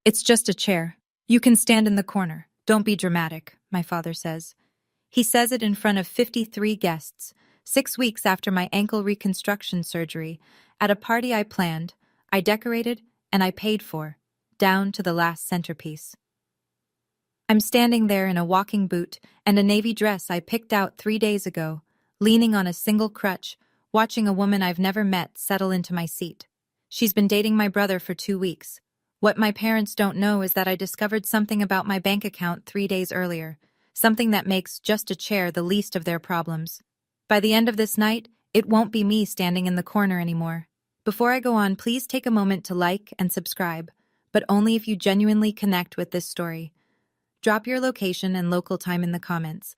It's just a chair. You can stand in the corner. Don't be dramatic, my father says. He says it in front of 53 guests, 6 weeks after my ankle reconstruction surgery, at a party I planned, I decorated, and I paid for, down to the last centerpiece. I'm standing there in a walking boot and a navy dress I picked out 3 days ago, leaning on a single crutch, watching a woman I've never met settle into my seat. She's been dating my brother for 2 weeks. What my parents don't know is that I discovered something about my bank account 3 days earlier, something that makes just a chair the least of their problems. By the end of this night, it won't be me standing in the corner anymore. Before I go on, please take a moment to like and subscribe, but only if you genuinely connect with this story. Drop your location and local time in the comments.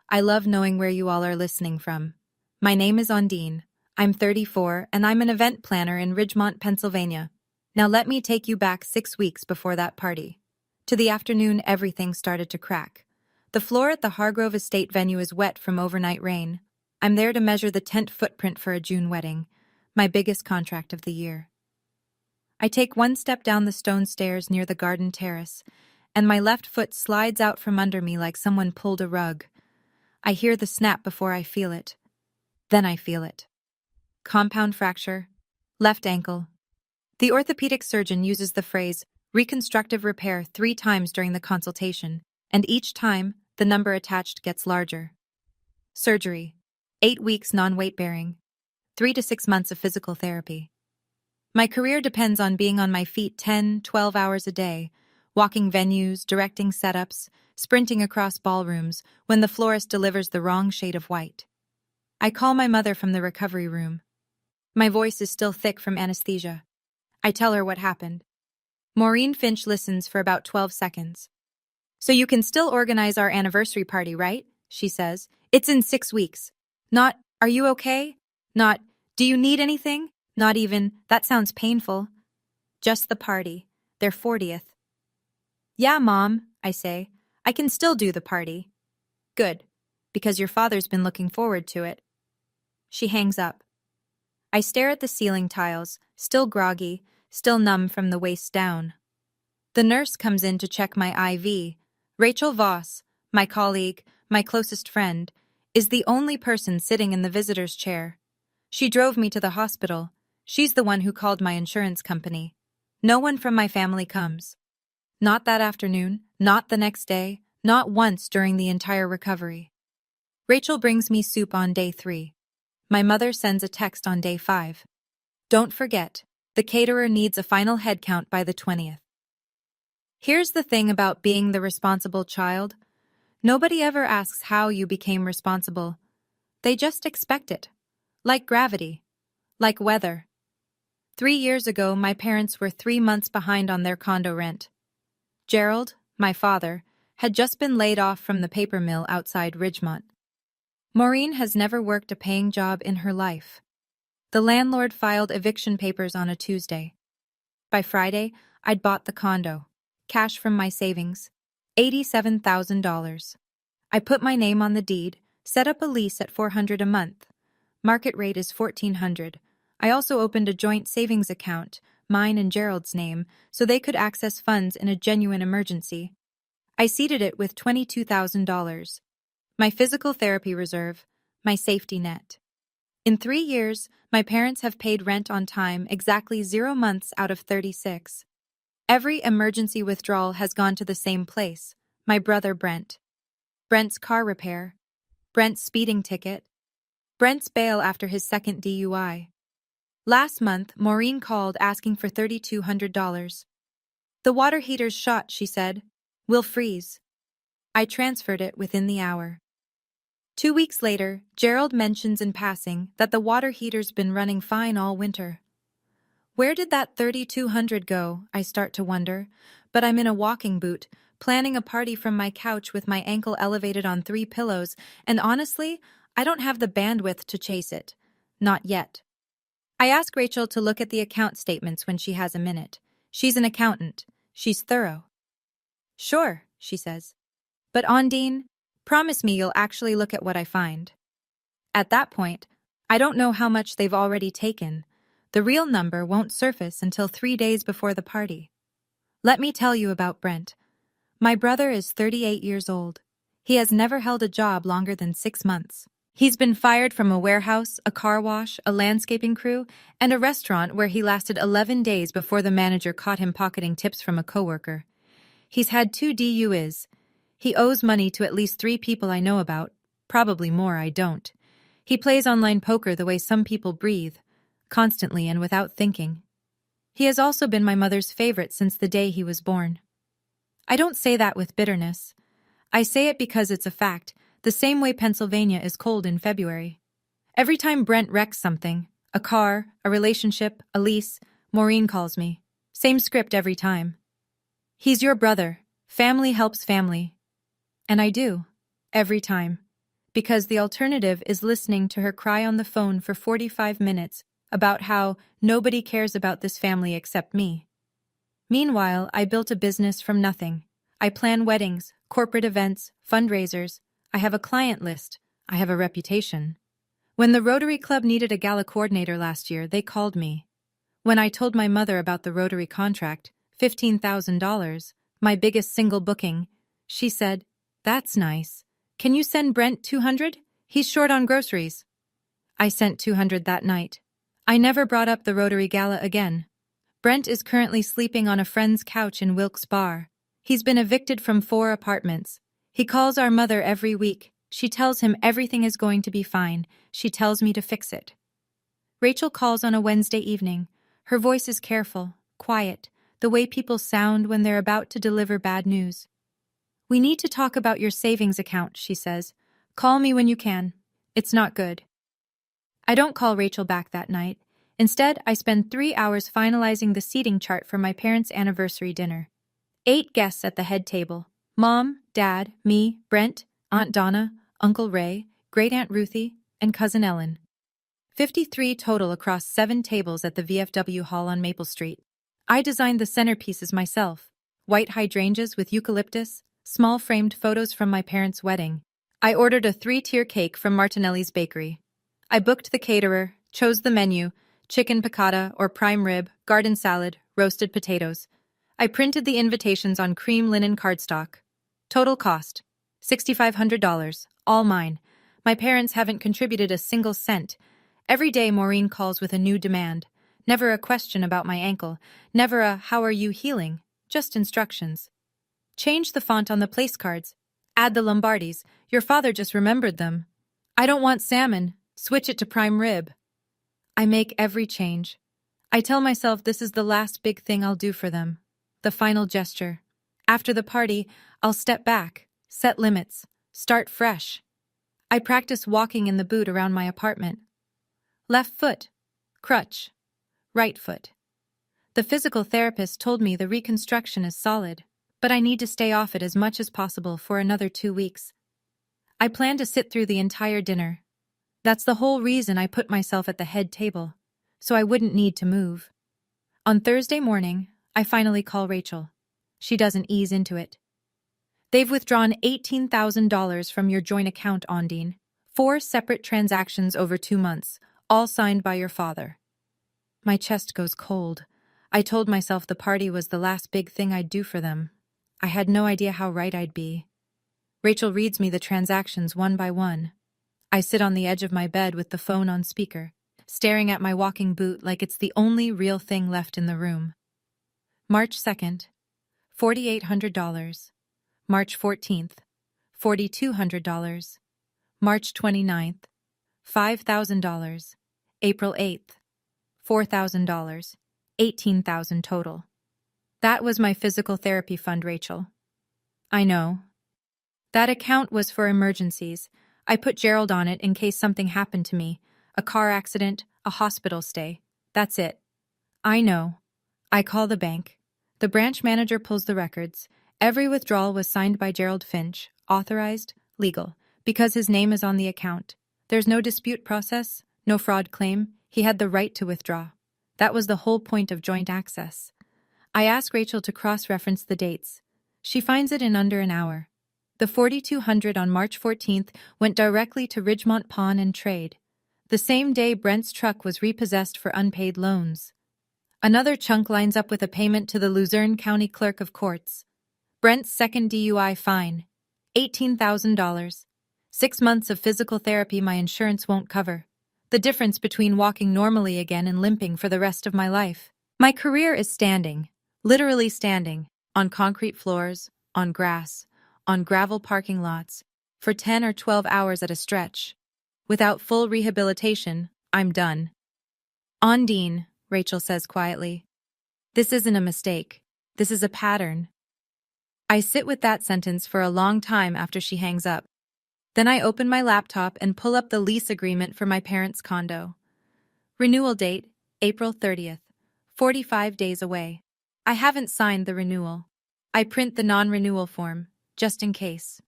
I love knowing where you all are listening from. My name is Ondine. I'm 34 and I'm an event planner in Ridgemont, Pennsylvania. Now let me take you back 6 weeks before that party. To the afternoon, everything started to crack. The floor at the Hargrove Estate venue is wet from overnight rain. I'm there to measure the tent footprint for a June wedding, my biggest contract of the year. I take one step down the stone stairs near the garden terrace, and my left foot slides out from under me like someone pulled a rug. I hear the snap before I feel it. Then I feel it. Compound fracture, left ankle. The orthopedic surgeon uses the phrase reconstructive repair 3 times during the consultation, and each time, the number attached gets larger. Surgery, 8 weeks non-weight bearing, 3 to 6 months of physical therapy. My career depends on being on my feet 10, 12 hours a day, walking venues, directing setups, sprinting across ballrooms when the florist delivers the wrong shade of white. I call my mother from the recovery room. My voice is still thick from anesthesia. I tell her what happened. Maureen Finch listens for about 12 seconds. "So you can still organize our anniversary party, right?" she says. "It's in 6 weeks. Not, 'Are you okay?' Not, 'Do you need anything?' Not even, 'That sounds painful.' Just the party, their 40th. "Yeah, Mom," I say. "I can still do the party." "Good, because your father's been looking forward to it." She hangs up. I stare at the ceiling tiles, still groggy, still numb from the waist down. The nurse comes in to check my IV. Rachel Voss, my colleague, my closest friend, is the only person sitting in the visitor's chair. She drove me to the hospital. She's the one who called my insurance company. No one from my family comes. Not that afternoon, not the next day, not once during the entire recovery. Rachel brings me soup on day 3. My mother sends a text on day 5. "Don't forget, the caterer needs a final head count by the 20th. Here's the thing about being the responsible child. Nobody ever asks how you became responsible. They just expect it. Like gravity. Like weather. 3 years ago, my parents were 3 months behind on their condo rent. Gerald, my father, had just been laid off from the paper mill outside Ridgemont. Maureen has never worked a paying job in her life. The landlord filed eviction papers on a Tuesday. By Friday, I'd bought the condo. Cash from my savings. $87,000. I put my name on the deed, set up a lease at $400 a month. Market rate is $1,400. I also opened a joint savings account, mine and Gerald's name, so they could access funds in a genuine emergency. I seeded it with $22,000. My physical therapy reserve, my safety net. In 3 years, my parents have paid rent on time exactly 0 months out of 36. Every emergency withdrawal has gone to the same place, my brother Brent. Brent's car repair. Brent's speeding ticket. Brent's bail after his second DUI. Last month, Maureen called asking for $3,200. "The water heater's shot," she said. "We'll freeze." I transferred it within the hour. 2 weeks later, Gerald mentions in passing that the water heater's been running fine all winter. Where did that $3,200 go, I start to wonder, but I'm in a walking boot, planning a party from my couch with my ankle elevated on 3 pillows, and honestly, I don't have the bandwidth to chase it. Not yet. I ask Rachel to look at the account statements when she has a minute. She's an accountant. She's thorough. "Sure," she says. "But Ondine, promise me you'll actually look at what I find." At that point, I don't know how much they've already taken. The real number won't surface until 3 days before the party. Let me tell you about Brent. My brother is 38 years old. He has never held a job longer than 6 months. He's been fired from a warehouse, a car wash, a landscaping crew, and a restaurant where he lasted 11 days before the manager caught him pocketing tips from a coworker. He's had 2 DUIs. He owes money to at least 3 people I know about, probably more I don't. He plays online poker the way some people breathe, constantly and without thinking. He has also been my mother's favorite since the day he was born. I don't say that with bitterness. I say it because it's a fact, the same way Pennsylvania is cold in February. Every time Brent wrecks something, a car, a relationship, a lease, Maureen calls me. Same script every time. He's your brother. Family helps family. And I do. Every time. Because the alternative is listening to her cry on the phone for 45 minutes about how nobody cares about this family except me. Meanwhile, I built a business from nothing. I plan weddings, corporate events, fundraisers. I have a client list. I have a reputation. When the Rotary Club needed a gala coordinator last year, they called me. When I told my mother about the Rotary contract, $15,000, my biggest single booking, she said, "That's nice. Can you send Brent 200? He's short on groceries." I sent 200 that night. I never brought up the Rotary Gala again. Brent is currently sleeping on a friend's couch in Wilkes Barre. He's been evicted from 4 apartments. He calls our mother every week. She tells him everything is going to be fine. She tells me to fix it. Rachel calls on a Wednesday evening. Her voice is careful, quiet, the way people sound when they're about to deliver bad news. "We need to talk about your savings account," she says. "Call me when you can. It's not good." I don't call Rachel back that night. Instead, I spend 3 hours finalizing the seating chart for my parents' anniversary dinner. 8 guests at the head table. Mom, Dad, me, Brent, Aunt Donna, Uncle Ray, Great-Aunt Ruthie, and Cousin Ellen. 53 total across 7 tables at the VFW Hall on Maple Street. I designed the centerpieces myself. White hydrangeas with eucalyptus, small framed photos from my parents' wedding. I ordered a 3-tier cake from Martinelli's Bakery. I booked the caterer, chose the menu, chicken piccata or prime rib, garden salad, roasted potatoes. I printed the invitations on cream linen cardstock. Total cost, $6,500, all mine. My parents haven't contributed a single cent. Every day Maureen calls with a new demand. Never a question about my ankle, never a "how are you healing?" Just instructions. Change the font on the place cards. Add the Lombardis. Your father just remembered them. I don't want salmon. Switch it to prime rib. I make every change. I tell myself this is the last big thing I'll do for them. The final gesture. After the party, I'll step back, set limits, start fresh. I practice walking in the boot around my apartment. Left foot, crutch, right foot. The physical therapist told me the reconstruction is solid, but I need to stay off it as much as possible for another 2 weeks. I plan to sit through the entire dinner. That's the whole reason I put myself at the head table, so I wouldn't need to move. On Thursday morning, I finally call Rachel. She doesn't ease into it. "They've withdrawn $18,000 from your joint account, Ondine. 4 separate transactions over 2 months, all signed by your father." My chest goes cold. I told myself the party was the last big thing I'd do for them. I had no idea how right I'd be. Rachel reads me the transactions one by one. I sit on the edge of my bed with the phone on speaker, staring at my walking boot like it's the only real thing left in the room. March 2nd, $4,800. March 14th, $4,200. March 29th, $5,000. April 8th, $4,000. $18,000 total. That was my physical therapy fund, Rachel. I know. That account was for emergencies. I put Gerald on it in case something happened to me, a car accident, a hospital stay. That's it. I know. I call the bank. The branch manager pulls the records. Every withdrawal was signed by Gerald Finch, authorized, legal, because his name is on the account. There's no dispute process, no fraud claim. He had the right to withdraw. That was the whole point of joint access. I ask Rachel to cross-reference the dates. She finds it in under an hour. The $4,200 on March 14th went directly to Ridgemont Pawn and Trade. The same day Brent's truck was repossessed for unpaid loans. Another chunk lines up with a payment to the Luzerne County Clerk of Courts. Brent's second DUI fine, $18,000. 6 months of physical therapy my insurance won't cover. The difference between walking normally again and limping for the rest of my life. My career is standing, literally standing, on concrete floors, on grass, on gravel parking lots, for 10 or 12 hours at a stretch. Without full rehabilitation, I'm done. Ondine, Rachel says quietly. This isn't a mistake. This is a pattern. I sit with that sentence for a long time after she hangs up. Then I open my laptop and pull up the lease agreement for my parents' condo. Renewal date, April 30th. 45 days away. I haven't signed the renewal. I print the non-renewal form, just in case.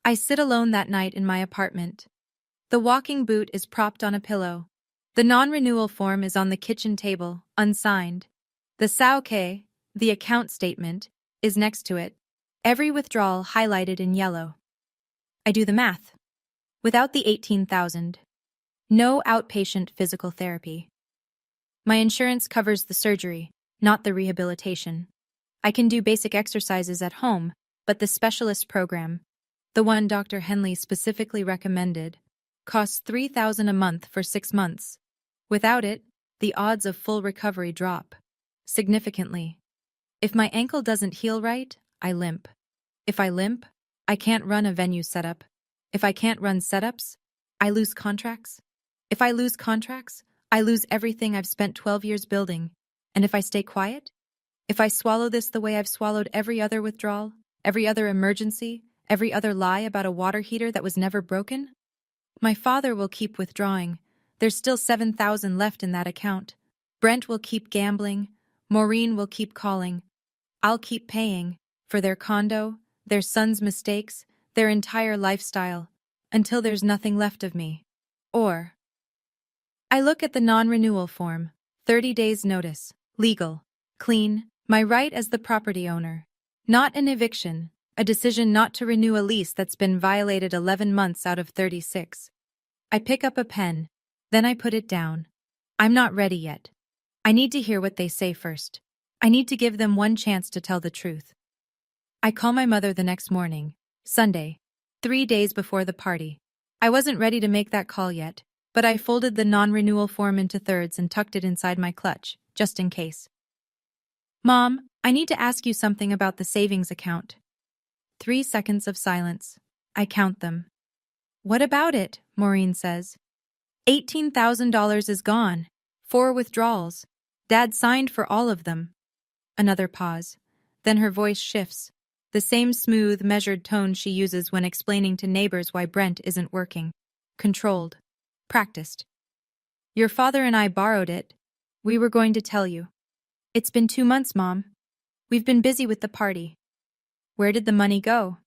I sit alone that night in my apartment. The walking boot is propped on a pillow. The non-renewal form is on the kitchen table, unsigned. The Sauke, the account statement, is next to it. Every withdrawal highlighted in yellow. I do the math. Without the $18,000. No outpatient physical therapy. My insurance covers the surgery, not the rehabilitation. I can do basic exercises at home, but the specialist program, the one Dr. Henley specifically recommended, costs $3,000 a month for 6 months. Without it, the odds of full recovery drop significantly. If my ankle doesn't heal right, I limp. If I limp, I can't run a venue setup. If I can't run setups, I lose contracts. If I lose contracts, I lose everything I've spent 12 years building. And if I stay quiet? If I swallow this the way I've swallowed every other withdrawal, every other emergency, every other lie about a water heater that was never broken? My father will keep withdrawing. There's still $7,000 left in that account. Brent will keep gambling. Maureen will keep calling. I'll keep paying for their condo, their son's mistakes, their entire lifestyle, until there's nothing left of me. Or I look at the non-renewal form, 30 days notice, legal, clean, my right as the property owner. Not an eviction, a decision not to renew a lease that's been violated 11 months out of 36. I pick up a pen, then I put it down. I'm not ready yet. I need to hear what they say first. I need to give them one chance to tell the truth. I call my mother the next morning, Sunday, 3 days before the party. I wasn't ready to make that call yet, but I folded the non-renewal form into thirds and tucked it inside my clutch, just in case. Mom, I need to ask you something about the savings account. 3 seconds of silence. I count them. What about it? Maureen says. $18,000 is gone. 4 withdrawals. Dad signed for all of them. Another pause. Then her voice shifts. The same smooth, measured tone she uses when explaining to neighbors why Brent isn't working. Controlled. Practiced. Your father and I borrowed it. We were going to tell you. It's been 2 months, Mom. We've been busy with the party. Where did the money go?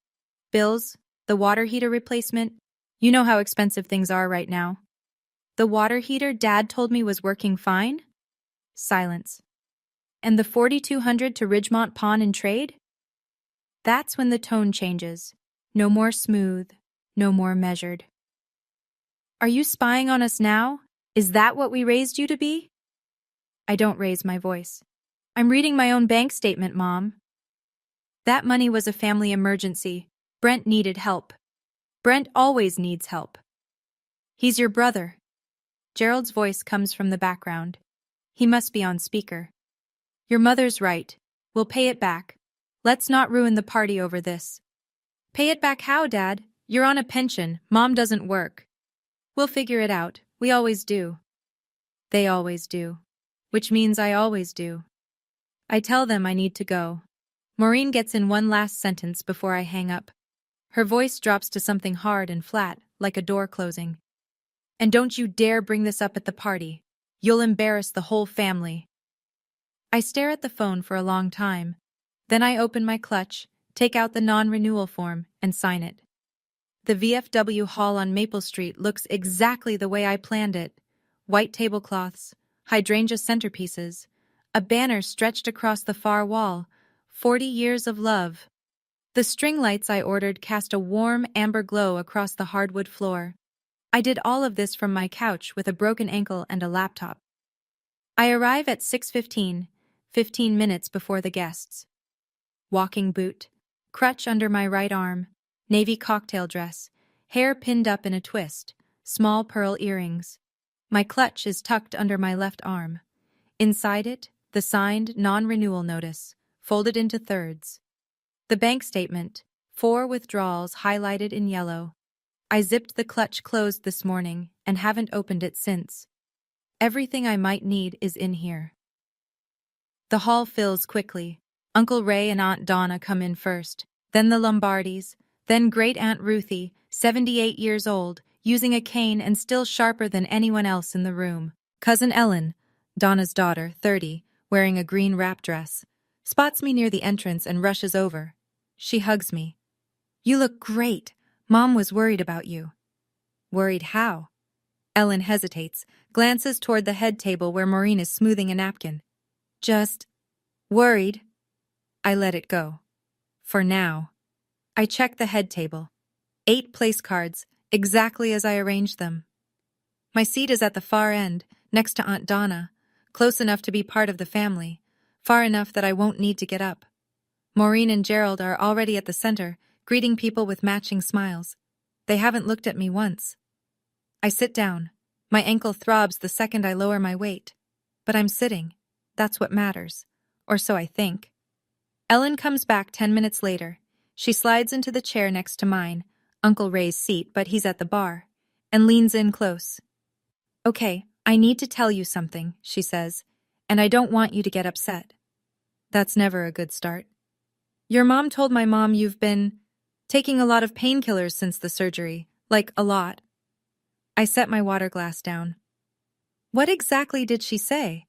Bills? The water heater replacement? You know how expensive things are right now. The water heater Dad told me was working fine? Silence. And the $4,200 to Ridgemont Pawn and Trade? That's when the tone changes. No more smooth, no more measured. Are you spying on us now? Is that what we raised you to be? I don't raise my voice. I'm reading my own bank statement, Mom. That money was a family emergency. Brent needed help. Brent always needs help. He's your brother. Gerald's voice comes from the background. He must be on speaker. Your mother's right. We'll pay it back. Let's not ruin the party over this. Pay it back how, Dad? You're on a pension. Mom doesn't work. We'll figure it out. We always do. They always do. Which means I always do. I tell them I need to go. Maureen gets in one last sentence before I hang up. Her voice drops to something hard and flat, like a door closing. And don't you dare bring this up at the party. You'll embarrass the whole family. I stare at the phone for a long time. Then I open my clutch, take out the non-renewal form, and sign it. The VFW hall on Maple Street looks exactly the way I planned it. White tablecloths, hydrangea centerpieces, a banner stretched across the far wall, 40 years of love. The string lights I ordered cast a warm amber glow across the hardwood floor. I did all of this from my couch with a broken ankle and a laptop. I arrive at 6:15, 15 minutes before the guests. Walking boot, crutch under my right arm, navy cocktail dress, hair pinned up in a twist, small pearl earrings. My clutch is tucked under my left arm. Inside it, the signed non-renewal notice, folded into thirds. The bank statement, 4 withdrawals highlighted in yellow. I zipped the clutch closed this morning and haven't opened it since. Everything I might need is in here. The hall fills quickly. Uncle Ray and Aunt Donna come in first, then the Lombardis, then Great-Aunt Ruthie, 78 years old, using a cane and still sharper than anyone else in the room. Cousin Ellen, Donna's daughter, 30, wearing a green wrap dress, spots me near the entrance and rushes over. She hugs me. "You look great. Mom was worried about you." "Worried how?" Ellen hesitates, glances toward the head table where Maureen is smoothing a napkin. "Just worried." I let it go. For now. I check the head table. 8 place cards, exactly as I arranged them. My seat is at the far end, next to Aunt Donna, close enough to be part of the family, far enough that I won't need to get up. Maureen and Gerald are already at the center, greeting people with matching smiles. They haven't looked at me once. I sit down. My ankle throbs the second I lower my weight. But I'm sitting. That's what matters. Or so I think. Ellen comes back 10 minutes later. She slides into the chair next to mine, Uncle Ray's seat, but he's at the bar, and leans in close. "Okay, I need to tell you something," she says, "and I don't want you to get upset." That's never a good start. "Your mom told my mom you've been taking a lot of painkillers since the surgery, like a lot." I set my water glass down. "What exactly did she say?"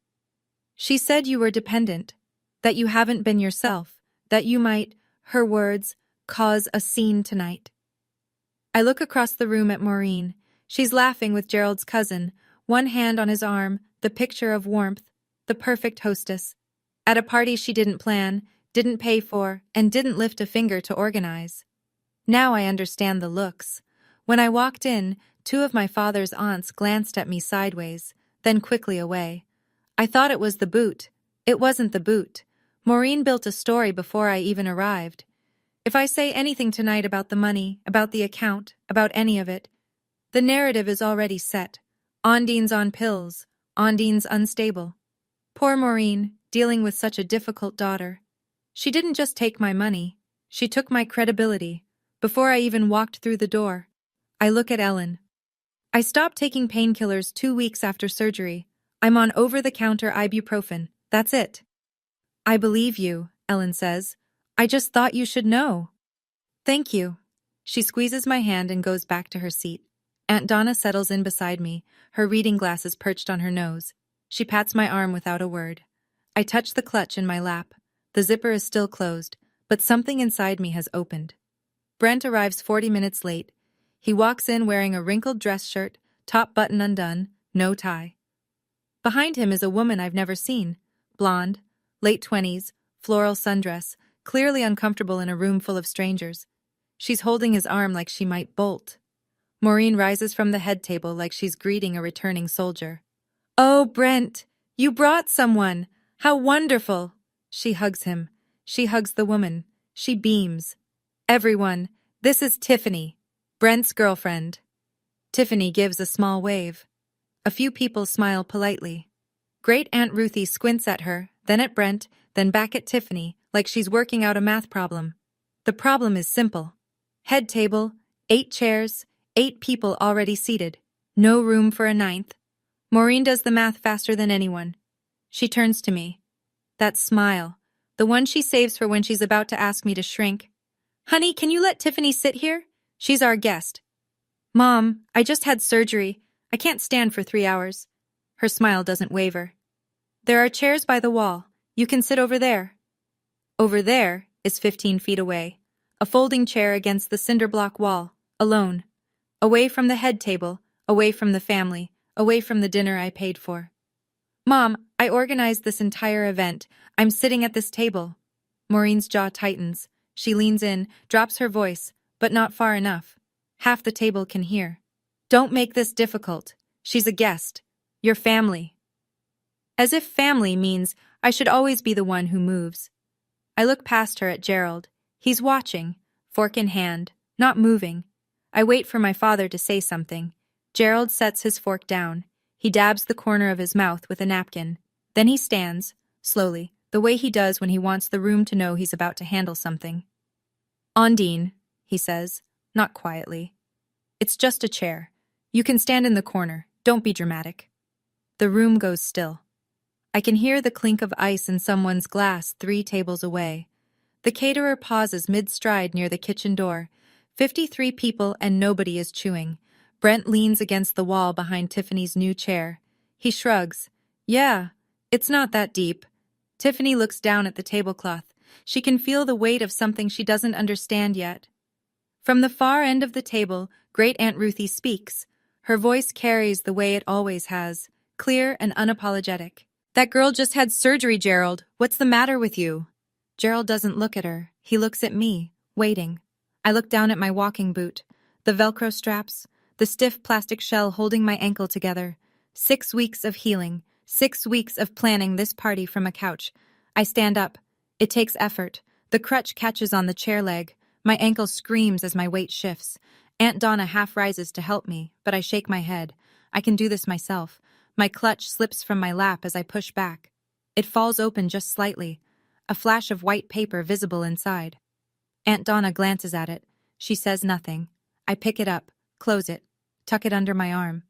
"She said you were dependent, that you haven't been yourself, that you might, her words, cause a scene tonight." I look across the room at Maureen. She's laughing with Gerald's cousin, one hand on his arm, the picture of warmth, the perfect hostess. At a party she didn't plan, didn't pay for, and didn't lift a finger to organize. Now I understand the looks. When I walked in, 2 of my father's aunts glanced at me sideways, then quickly away. I thought it was the boot. It wasn't the boot. Maureen built a story before I even arrived. If I say anything tonight about the money, about the account, about any of it, the narrative is already set. Ondine's on pills. Ondine's unstable. Poor Maureen, dealing with such a difficult daughter. She didn't just take my money. She took my credibility. Before I even walked through the door. I look at Ellen. "I stopped taking painkillers 2 weeks after surgery. I'm on over-the-counter ibuprofen. That's it." "I believe you," Ellen says. "I just thought you should know." "Thank you." She squeezes my hand and goes back to her seat. Aunt Donna settles in beside me, her reading glasses perched on her nose. She pats my arm without a word. I touch the clutch in my lap. The zipper is still closed, but something inside me has opened. Brent arrives 40 minutes late. He walks in wearing a wrinkled dress shirt, top button undone, no tie. Behind him is a woman I've never seen. Blonde, late 20s, floral sundress, clearly uncomfortable in a room full of strangers. She's holding his arm like she might bolt. Maureen rises from the head table like she's greeting a returning soldier. "Oh, Brent, you brought someone! How wonderful!" She hugs him. She hugs the woman. She beams. "Everyone, this is Tiffany, Brent's girlfriend." Tiffany gives a small wave. A few people smile politely. Great-Aunt Ruthie squints at her, then at Brent, then back at Tiffany, like she's working out a math problem. The problem is simple. Head table, 8 chairs, 8 people already seated. No room for a 9th. Maureen does the math faster than anyone. She turns to me. That smile, the one she saves for when she's about to ask me to shrink. "Honey, can you let Tiffany sit here? She's our guest." "Mom, I just had surgery. I can't stand for 3 hours." Her smile doesn't waver. "There are chairs by the wall. You can sit over there." Over there is 15 feet away. A folding chair against the cinder block wall, alone. Away from the head table, away from the family, away from the dinner I paid for. "Mom, I organized this entire event. I'm sitting at this table." Maureen's jaw tightens. She leans in, drops her voice, but not far enough. Half the table can hear. "Don't make this difficult. She's a guest. Your family." As if family means I should always be the one who moves. I look past her at Gerald. He's watching, fork in hand, not moving. I wait for my father to say something. Gerald sets his fork down. He dabs the corner of his mouth with a napkin. Then he stands, slowly, the way he does when he wants the room to know he's about to handle something. Ondine, he says, not quietly. It's just a chair. You can stand in the corner. Don't be dramatic. The room goes still. I can hear the clink of ice in someone's glass 3 tables away. The caterer pauses mid-stride near the kitchen door. 53 people and nobody is chewing. Brent leans against the wall behind Tiffany's new chair. He shrugs. Yeah, it's not that deep. Tiffany looks down at the tablecloth. She can feel the weight of something she doesn't understand yet. From the far end of the table, Great Aunt Ruthie speaks. Her voice carries the way it always has, clear and unapologetic. That girl just had surgery, Gerald. What's the matter with you? Gerald doesn't look at her. He looks at me, waiting. I look down at my walking boot. The Velcro straps, the stiff plastic shell holding my ankle together. 6 weeks of healing, 6 weeks of planning this party from a couch. I stand up. It takes effort. The crutch catches on the chair leg. My ankle screams as my weight shifts. Aunt Donna half rises to help me, but I shake my head. I can do this myself. My clutch slips from my lap as I push back. It falls open just slightly, a flash of white paper visible inside. Aunt Donna glances at it. She says nothing. I pick it up, close it, tuck it under my arm.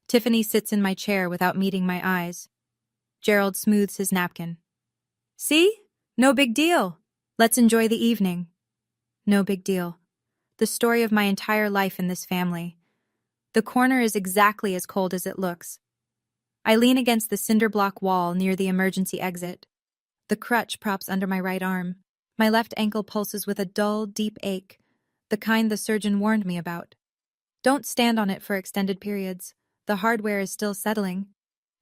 Tiffany sits in my chair without meeting my eyes. Gerald smooths his napkin. See? No big deal. Let's enjoy the evening. No big deal. The story of my entire life in this family. The corner is exactly as cold as it looks. I lean against the cinder block wall near the emergency exit. The crutch props under my right arm. My left ankle pulses with a dull, deep ache, the kind the surgeon warned me about. Don't stand on it for extended periods. The hardware is still settling.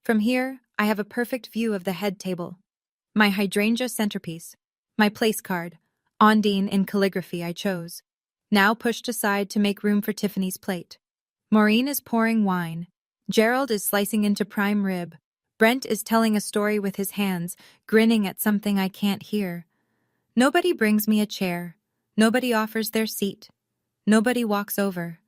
From here, I have a perfect view of the head table. My hydrangea centerpiece. My place card, Ondine in calligraphy I chose, now pushed aside to make room for Tiffany's plate. Maureen is pouring wine. Gerald is slicing into prime rib. Brent is telling a story with his hands, grinning at something I can't hear. Nobody brings me a chair. Nobody offers their seat. Nobody walks over.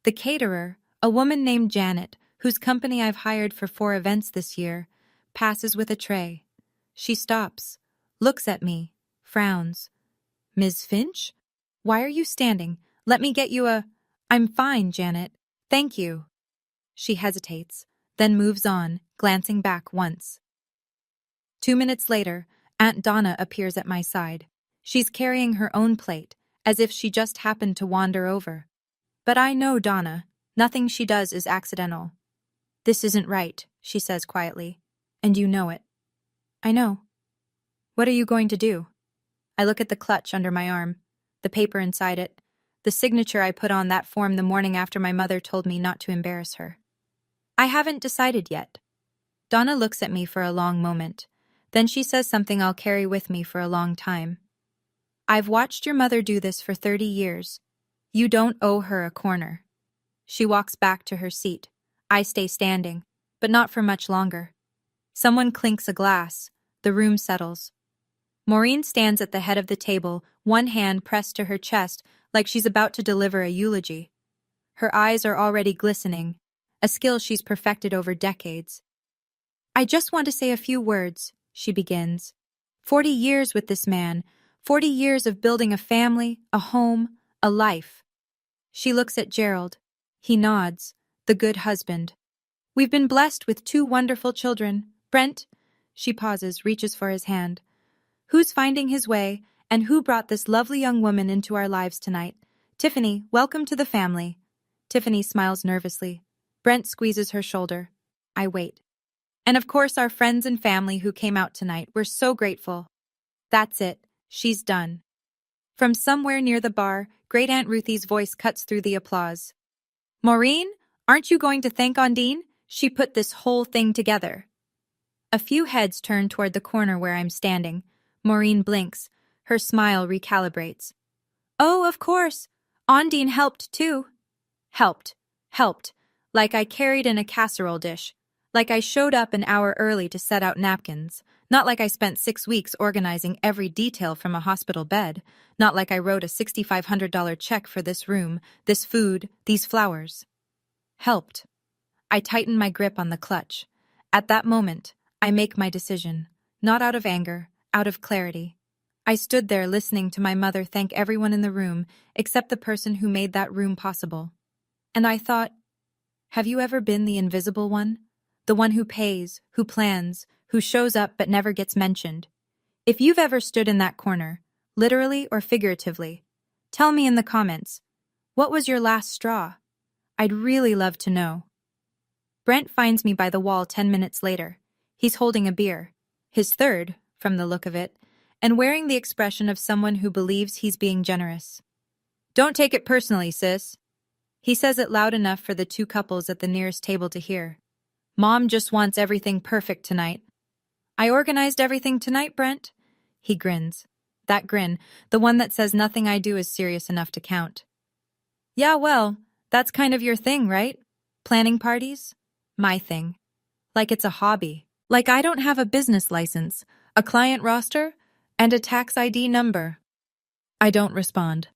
The caterer, a woman named Janet, whose company I've hired for 4 events this year, passes with a tray. She stops, looks at me, frowns. Ms. Finch? Why are you standing? Let me get you a... I'm fine, Janet. Thank you. She hesitates, then moves on, glancing back once. 2 minutes later, Aunt Donna appears at my side. She's carrying her own plate, as if she just happened to wander over. But I know Donna. Nothing she does is accidental. This isn't right, she says quietly. And you know it. I know. What are you going to do? I look at the clutch under my arm, the paper inside it, the signature I put on that form the morning after my mother told me not to embarrass her. I haven't decided yet. Donna looks at me for a long moment. Then she says something I'll carry with me for a long time. I've watched your mother do this for 30 years. You don't owe her a corner. She walks back to her seat. I stay standing, but not for much longer. Someone clinks a glass. The room settles. Maureen stands at the head of the table, one hand pressed to her chest like she's about to deliver a eulogy. Her eyes are already glistening, a skill she's perfected over decades. I just want to say a few words, she begins. 40 years with this man, 40 years of building a family, a home, a life. She looks at Gerald. He nods, the good husband. We've been blessed with 2 wonderful children. Brent, she pauses, reaches for his hand. Who's finding his way, and who brought this lovely young woman into our lives tonight? Tiffany, welcome to the family. Tiffany smiles nervously. Brent squeezes her shoulder. I wait. And of course our friends and family who came out tonight. We're so grateful. That's it. She's done. From somewhere near the bar, Great Aunt Ruthie's voice cuts through the applause. Maureen, aren't you going to thank Ondine? She put this whole thing together. A few heads turn toward the corner where I'm standing. Maureen blinks. Her smile recalibrates. Oh, of course. Ondine helped too. Helped. Like I carried in a casserole dish. Like I showed up an hour early to set out napkins, not like I spent 6 weeks organizing every detail from a hospital bed, not like I wrote a $6,500 check for this room, this food, these flowers. Helped. I tighten my grip on the clutch. At that moment, I make my decision, not out of anger, out of clarity. I stood there listening to my mother thank everyone in the room except the person who made that room possible. And I thought, have you ever been the invisible one? The one who pays, who plans, who shows up but never gets mentioned. If you've ever stood in that corner, literally or figuratively, tell me in the comments, what was your last straw? I'd really love to know. Brent finds me by the wall 10 minutes later. He's holding a beer, his third, from the look of it, and wearing the expression of someone who believes he's being generous. Don't take it personally, sis. He says it loud enough for the two couples at the nearest table to hear. Mom just wants everything perfect tonight. I organized everything tonight, Brent. He grins. That grin, the one that says nothing I do is serious enough to count. Yeah, well, that's kind of your thing, right? Planning parties? My thing. Like it's a hobby. Like I don't have a business license, a client roster, and a tax ID number. I don't respond.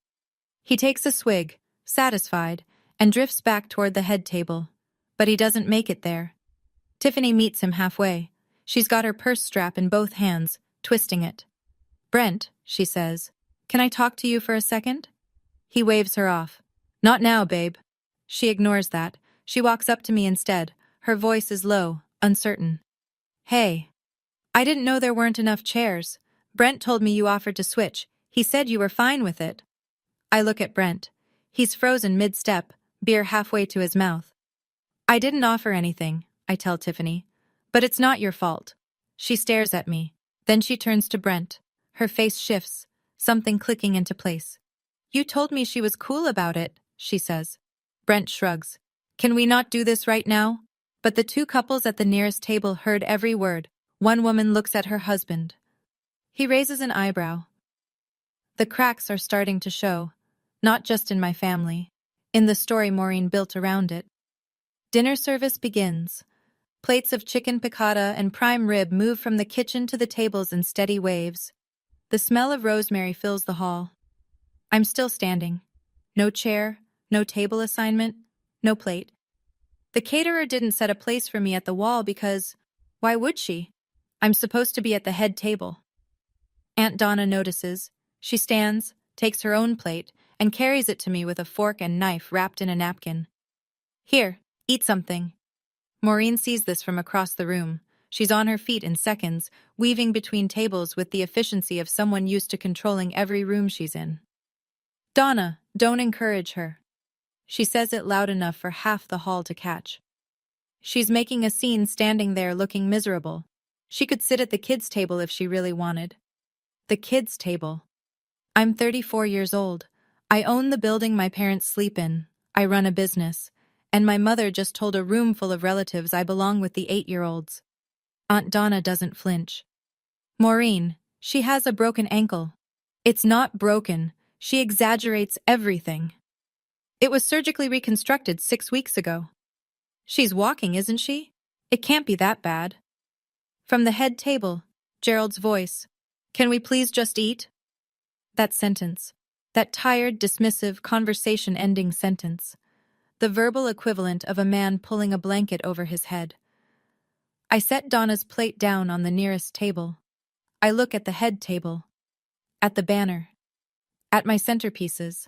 He takes a swig, satisfied, and drifts back toward the head table. But he doesn't make it there. Tiffany meets him halfway. She's got her purse strap in both hands, twisting it. Brent, she says, can I talk to you for a second? He waves her off. Not now, babe. She ignores that. She walks up to me instead. Her voice is low, uncertain. Hey. I didn't know there weren't enough chairs. Brent told me you offered to switch. He said you were fine with it. I look at Brent. He's frozen mid-step, beer halfway to his mouth. I didn't offer anything, I tell Tiffany. But it's not your fault. She stares at me. Then she turns to Brent. Her face shifts, something clicking into place. You told me she was cool about it, she says. Brent shrugs. Can we not do this right now? But the two couples at the nearest table heard every word. One woman looks at her husband. He raises an eyebrow. The cracks are starting to show, not just in my family, in the story Maureen built around it. Dinner service begins. Plates of chicken piccata and prime rib move from the kitchen to the tables in steady waves. The smell of rosemary fills the hall. I'm still standing. No chair, no table assignment, no plate. The caterer didn't set a place for me at the wall because, why would she? I'm supposed to be at the head table. Aunt Donna notices. She stands, takes her own plate, and carries it to me with a fork and knife wrapped in a napkin. Here, eat something. Maureen sees this from across the room. She's on her feet in seconds, weaving between tables with the efficiency of someone used to controlling every room she's in. Donna, don't encourage her. She says it loud enough for half the hall to catch. She's making a scene standing there looking miserable. She could sit at the kids' table if she really wanted. The kids' table. I'm 34 years old. I own the building my parents sleep in. I run a business. And my mother just told a room full of relatives I belong with the 8-year-olds. Aunt Donna doesn't flinch. Maureen, she has a broken ankle. It's not broken. She exaggerates everything. It was surgically reconstructed 6 weeks ago. She's walking, isn't she? It can't be that bad. From the head table, Gerald's voice. Can we please just eat? That sentence. That tired, dismissive, conversation-ending sentence. The verbal equivalent of a man pulling a blanket over his head. I set Donna's plate down on the nearest table. I look at the head table. At the banner. At my centerpieces.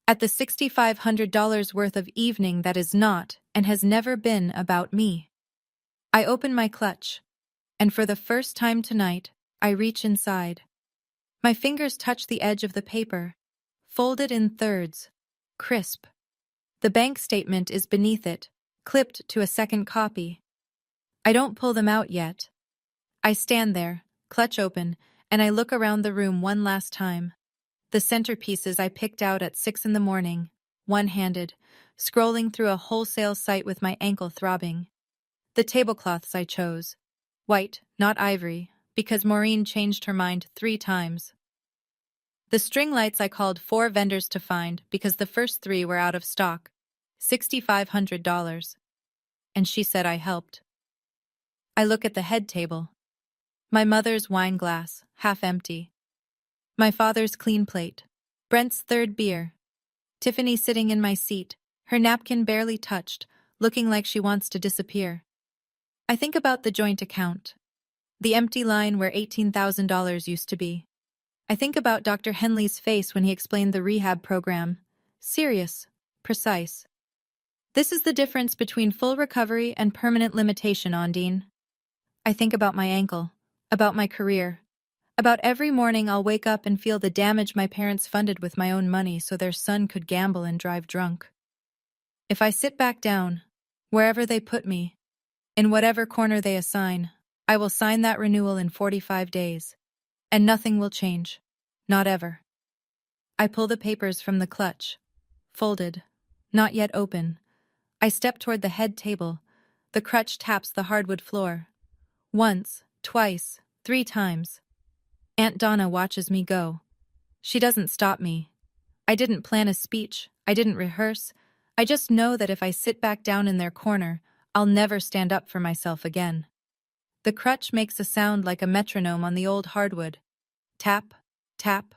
At the $6,500 worth of evening that is not and has never been about me. I open my clutch. And for the first time tonight, I reach inside. My fingers touch the edge of the paper, folded in thirds, crisp. The bank statement is beneath it, clipped to a second copy. I don't pull them out yet. I stand there, clutch open, and I look around the room one last time. The centerpieces I picked out at 6 a.m, one-handed, scrolling through a wholesale site with my ankle throbbing. The tablecloths I chose. White, not ivory, because Maureen changed her mind 3 times. The string lights I called 4 vendors to find because the first 3 were out of stock. $6,500. And she said I helped. I look at the head table. My mother's wine glass, half empty. My father's clean plate. Brent's third beer. Tiffany sitting in my seat, her napkin barely touched, looking like she wants to disappear. I think about the joint account. The empty line where $18,000 used to be. I think about Dr. Henley's face when he explained the rehab program. Serious. Precise. This is the difference between full recovery and permanent limitation, Ondine. I think about my ankle, about my career, about every morning I'll wake up and feel the damage my parents funded with my own money so their son could gamble and drive drunk. If I sit back down, wherever they put me, in whatever corner they assign, I will sign that renewal in 45 days. And nothing will change. Not ever. I pull the papers from the clutch. Folded. Not yet open. I step toward the head table. The crutch taps the hardwood floor. Once, twice, 3 times. Aunt Donna watches me go. She doesn't stop me. I didn't plan a speech. I didn't rehearse. I just know that if I sit back down in their corner, I'll never stand up for myself again. The crutch makes a sound like a metronome on the old hardwood. Tap, tap,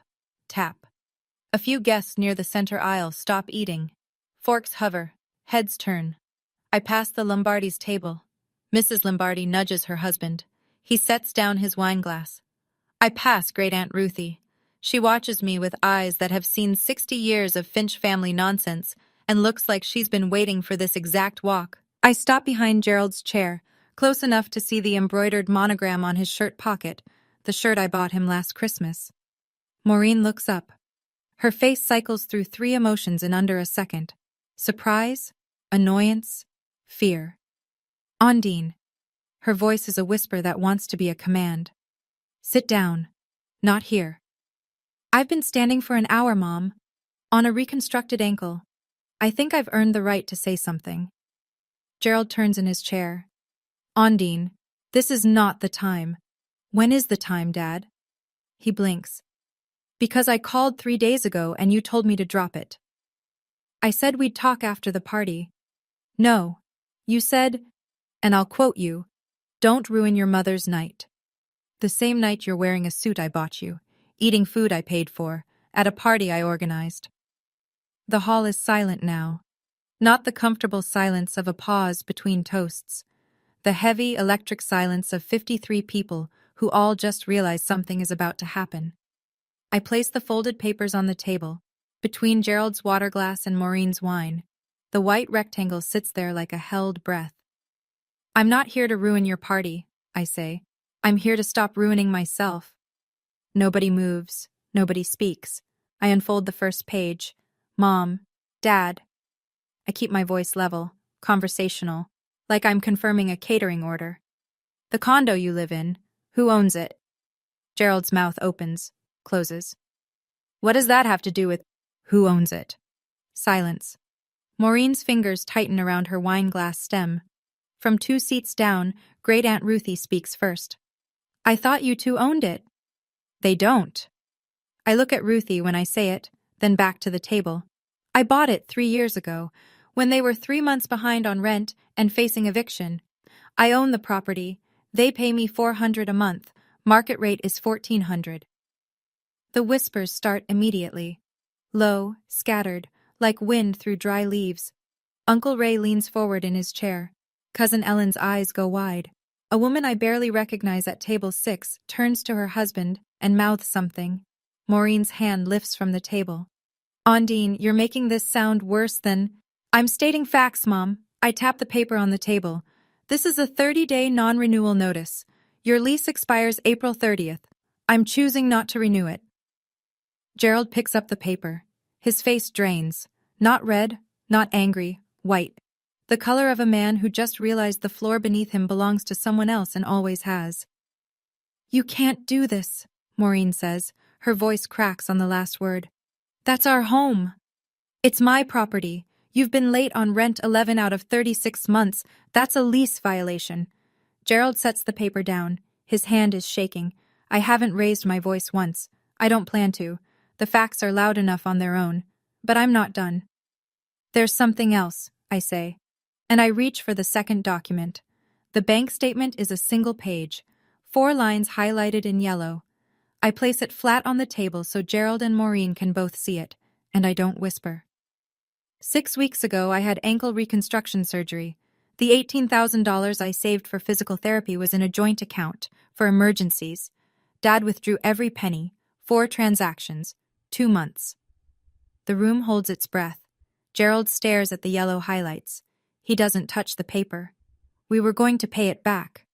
tap. A few guests near the center aisle stop eating. Forks hover. Heads turn. I pass the Lombardi's table. Mrs. Lombardi nudges her husband. He sets down his wineglass. I pass Great Aunt Ruthie. She watches me with eyes that have seen 60 years of Finch family nonsense and looks like she's been waiting for this exact walk. I stop behind Gerald's chair, close enough to see the embroidered monogram on his shirt pocket, the shirt I bought him last Christmas. Maureen looks up. Her face cycles through 3 emotions in under a second. Surprise, annoyance, fear. Ondine. Her voice is a whisper that wants to be a command. Sit down. Not here. I've been standing for an hour, Mom. On a reconstructed ankle. I think I've earned the right to say something. Gerald turns in his chair. Ondine, this is not the time. When is the time, Dad? He blinks. Because I called 3 days ago and you told me to drop it. I said we'd talk after the party. No. You said, and I'll quote you, don't ruin your mother's night. The same night you're wearing a suit I bought you, eating food I paid for, at a party I organized. The hall is silent now. Not the comfortable silence of a pause between toasts. The heavy, electric silence of 53 people who all just realize something is about to happen. I place the folded papers on the table, between Gerald's water glass and Maureen's wine. The white rectangle sits there like a held breath. I'm not here to ruin your party, I say. I'm here to stop ruining myself. Nobody moves. Nobody speaks. I unfold the first page. Mom. Dad. I keep my voice level, conversational, like I'm confirming a catering order. The condo you live in, who owns it? Gerald's mouth opens, closes. What does that have to do with who owns it? Silence. Maureen's fingers tighten around her wine glass stem. From 2 seats down, Great Aunt Ruthie speaks first. I thought you 2 owned it. They don't. I look at Ruthie when I say it, then back to the table. I bought it 3 years ago, when they were 3 months behind on rent and facing eviction. I own the property. They pay me $400 a month. Market rate is $1,400. The whispers start immediately. Low, scattered, like wind through dry leaves. Uncle Ray leans forward in his chair. Cousin Ellen's eyes go wide. A woman I barely recognize at table 6 turns to her husband and mouths something. Maureen's hand lifts from the table. Ondine, you're making this sound worse than... I'm stating facts, Mom. I tap the paper on the table. This is a 30-day non-renewal notice. Your lease expires April 30th. I'm choosing not to renew it. Gerald picks up the paper. His face drains. Not red, not angry, white. The color of a man who just realized the floor beneath him belongs to someone else and always has. You can't do this, Maureen says. Her voice cracks on the last word. That's our home. It's my property. You've been late on rent 11 out of 36 months. That's a lease violation. Gerald sets the paper down. His hand is shaking. I haven't raised my voice once. I don't plan to. The facts are loud enough on their own. But I'm not done. There's something else, I say. And I reach for the second document. The bank statement is a single page, 4 lines highlighted in yellow. I place it flat on the table so Gerald and Maureen can both see it, and I don't whisper. 6 weeks ago, I had ankle reconstruction surgery. The $18,000 I saved for physical therapy was in a joint account for emergencies. Dad withdrew every penny, 4 transactions, 2 months. The room holds its breath. Gerald stares at the yellow highlights. He doesn't touch the paper. We were going to pay it back.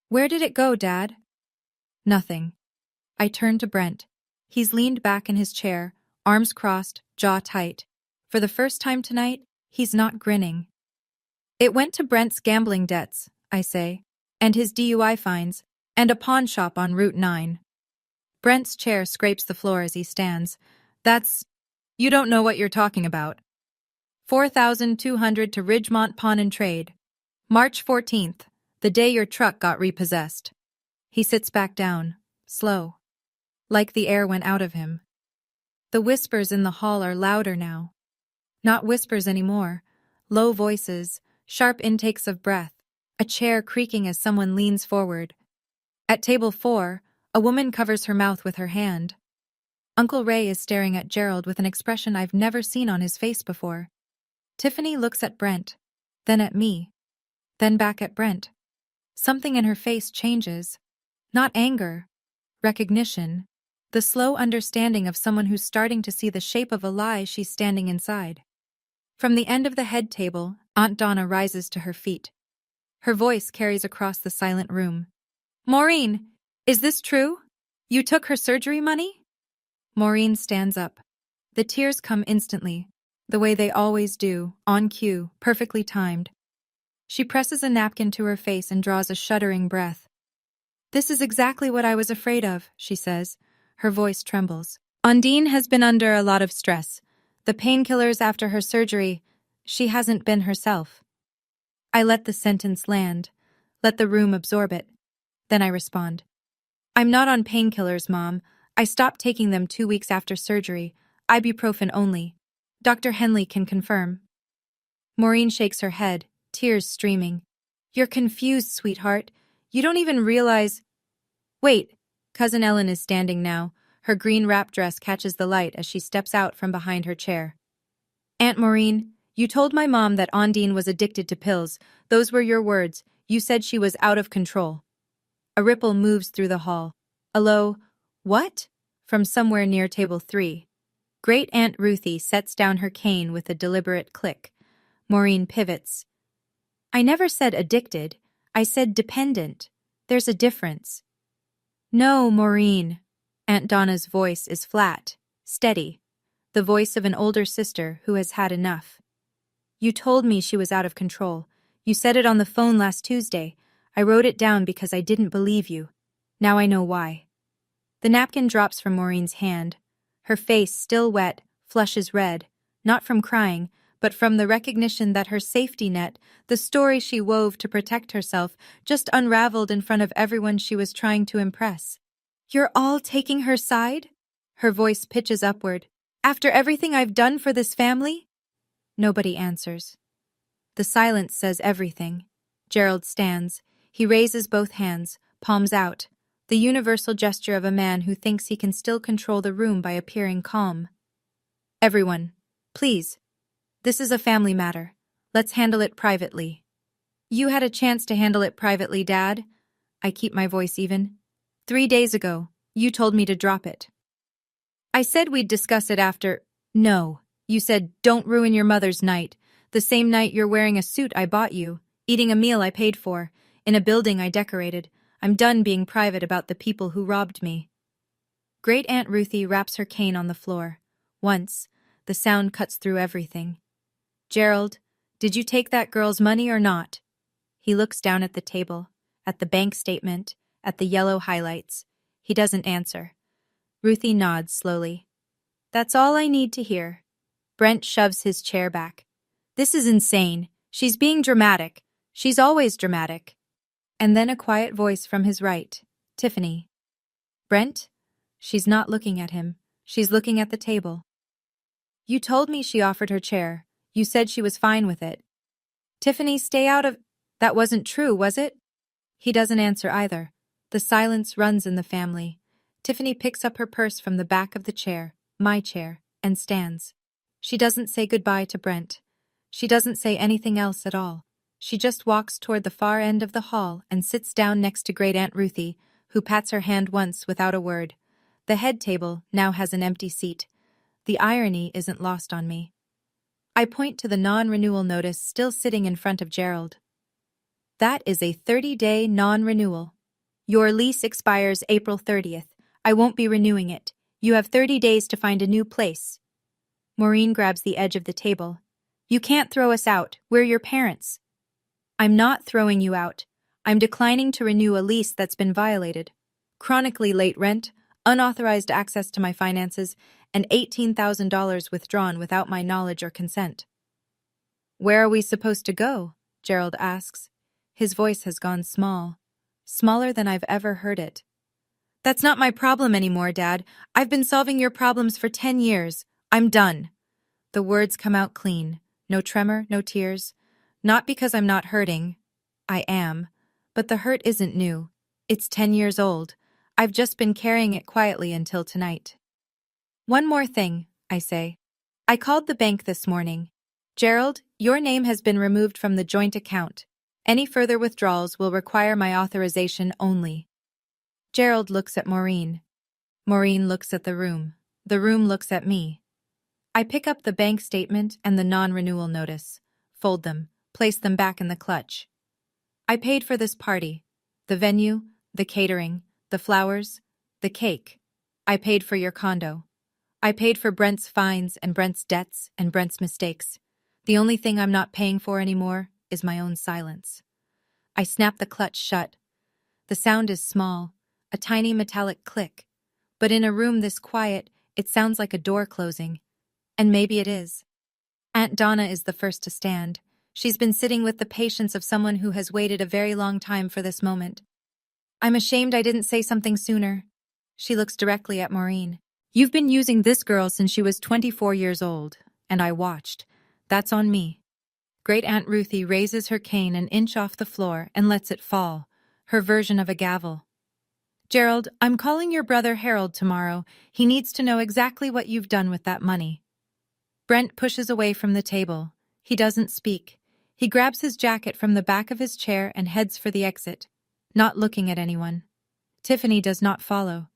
Where did it go, Dad? Nothing. I turn to Brent. He's leaned back in his chair, arms crossed, jaw tight. For the first time tonight, he's not grinning. It went to Brent's gambling debts, I say, and his DUI fines, and a pawn shop on Route 9. Brent's chair scrapes the floor as he stands. You don't know what you're talking about. 4,200 to Ridgemont Pawn and Trade. March 14th, the day your truck got repossessed. He sits back down, slow, like the air went out of him. The whispers in the hall are louder now. Not whispers anymore, low voices, sharp intakes of breath, a chair creaking as someone leans forward. At table 4, a woman covers her mouth with her hand. Uncle Ray is staring at Gerald with an expression I've never seen on his face before. Tiffany looks at Brent, then at me, then back at Brent. Something in her face changes. Not anger, recognition, the slow understanding of someone who's starting to see the shape of a lie she's standing inside. From the end of the head table, Aunt Donna rises to her feet. Her voice carries across the silent room. Maureen, is this true? You took her surgery money? Maureen stands up. The tears come instantly, the way they always do, on cue, perfectly timed. She presses a napkin to her face and draws a shuddering breath. This is exactly what I was afraid of, she says. Her voice trembles. Undine has been under a lot of stress. The painkillers after her surgery, she hasn't been herself. I let the sentence land, let the room absorb it. Then I respond. I'm not on painkillers, Mom. I stopped taking them 2 weeks after surgery, ibuprofen only. Dr. Henley can confirm. Maureen shakes her head, tears streaming. You're confused, sweetheart. You don't even realize... Wait, Cousin Ellen is standing now. Her green wrap dress catches the light as she steps out from behind her chair. Aunt Maureen, you told my mom that Ondine was addicted to pills. Those were your words. You said she was out of control. A ripple moves through the hall. A low, what? From somewhere near table 3. Great Aunt Ruthie sets down her cane with a deliberate click. Maureen pivots. I never said addicted. I said dependent. There's a difference. No, Maureen. Aunt Donna's voice is flat, steady, the voice of an older sister who has had enough. You told me she was out of control. You said it on the phone last Tuesday. I wrote it down because I didn't believe you. Now I know why. The napkin drops from Maureen's hand. Her face, still wet, flushes red, not from crying, but from the recognition that her safety net, the story she wove to protect herself, just unraveled in front of everyone she was trying to impress. You're all taking her side? Her voice pitches upward. After everything I've done for this family? Nobody answers. The silence says everything. Gerald stands. He raises both hands, palms out, the universal gesture of a man who thinks he can still control the room by appearing calm. Everyone, please. This is a family matter. Let's handle it privately. You had a chance to handle it privately, Dad. I keep my voice even. 3 days ago, you told me to drop it. I said we'd discuss it after... No. You said, don't ruin your mother's night. The same night you're wearing a suit I bought you, eating a meal I paid for, in a building I decorated. I'm done being private about the people who robbed me. Great Aunt Ruthie wraps her cane on the floor. Once, the sound cuts through everything. Gerald, did you take that girl's money or not? He looks down at the table, at the bank statement, at the yellow highlights. He doesn't answer. Ruthie nods slowly. That's all I need to hear. Brent shoves his chair back. This is insane. She's being dramatic. She's always dramatic. And then a quiet voice from his right. Tiffany. Brent? She's not looking at him. She's looking at the table. You told me she offered her chair. You said she was fine with it. Tiffany, stay out of... That wasn't true, was it? He doesn't answer either. The silence runs in the family. Tiffany picks up her purse from the back of the chair, my chair, and stands. She doesn't say goodbye to Brent. She doesn't say anything else at all. She just walks toward the far end of the hall and sits down next to Great Aunt Ruthie, who pats her hand once without a word. The head table now has an empty seat. The irony isn't lost on me. I point to the non-renewal notice still sitting in front of Gerald. That is a 30-day non-renewal. Your lease expires April 30th. I won't be renewing it. You have 30 days to find a new place. Maureen grabs the edge of the table. You can't throw us out. We're your parents. I'm not throwing you out. I'm declining to renew a lease that's been violated. Chronically late rent, unauthorized access to my finances, and $18,000 withdrawn without my knowledge or consent. Where are we supposed to go? Gerald asks. His voice has gone small. Smaller than I've ever heard it. That's not my problem anymore, Dad. I've been solving your problems for 10 years. I'm done. The words come out clean. No tremor, no tears. Not because I'm not hurting. I am. But the hurt isn't new. It's 10 years old. I've just been carrying it quietly until tonight. One more thing, I say. I called the bank this morning. Gerald, your name has been removed from the joint account. Any further withdrawals will require my authorization only. Gerald looks at Maureen. Maureen looks at the room. The room looks at me. I pick up the bank statement and the non-renewal notice, fold them, place them back in the clutch. I paid for this party. The venue, the catering, the flowers, the cake. I paid for your condo. I paid for Brent's fines and Brent's debts and Brent's mistakes. The only thing I'm not paying for anymore is my own silence. I snap the clutch shut. The sound is small, a tiny metallic click. But in a room this quiet, it sounds like a door closing. And maybe it is. Aunt Donna is the first to stand. She's been sitting with the patience of someone who has waited a very long time for this moment. I'm ashamed I didn't say something sooner. She looks directly at Maureen. You've been using this girl since she was 24 years old, and I watched. That's on me. Great Aunt Ruthie raises her cane an inch off the floor and lets it fall, her version of a gavel. Gerald, I'm calling your brother Harold tomorrow. He needs to know exactly what you've done with that money. Brent pushes away from the table. He doesn't speak. He grabs his jacket from the back of his chair and heads for the exit, not looking at anyone. Tiffany does not follow.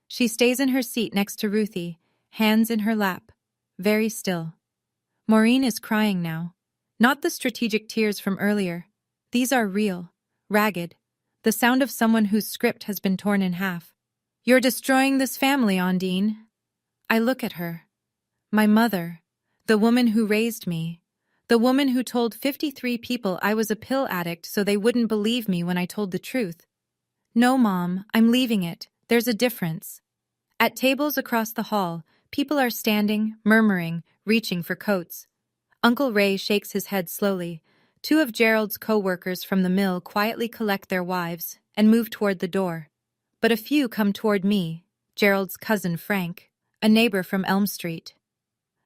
She stays in her seat next to Ruthie, hands in her lap, very still. Maureen is crying now. Not the strategic tears from earlier. These are real, ragged, the sound of someone whose script has been torn in half. You're destroying this family, Ondine. I look at her. My mother, the woman who raised me, the woman who told 53 people I was a pill addict so they wouldn't believe me when I told the truth. No, Mom, I'm leaving it. There's a difference. At tables across the hall, people are standing, murmuring, reaching for coats. Uncle Ray shakes his head slowly. Two of Gerald's co-workers from the mill quietly collect their wives and move toward the door. But a few come toward me, Gerald's cousin Frank, a neighbor from Elm Street.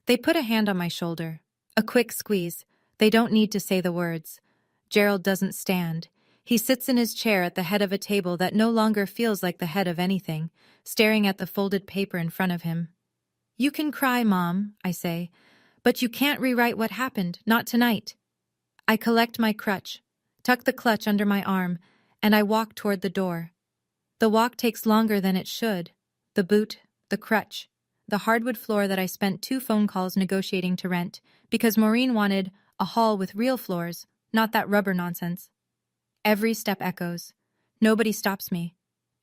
They put a hand on my shoulder. A quick squeeze. They don't need to say the words. Gerald doesn't stand. He sits in his chair at the head of a table that no longer feels like the head of anything, staring at the folded paper in front of him. You can cry, Mom, I say, but you can't rewrite what happened, not tonight. I collect my crutch, tuck the clutch under my arm, and I walk toward the door. The walk takes longer than it should. The boot, the crutch, the hardwood floor that I spent 2 phone calls negotiating to rent, because Maureen wanted a hall with real floors, not that rubber nonsense. Every step echoes. Nobody stops me.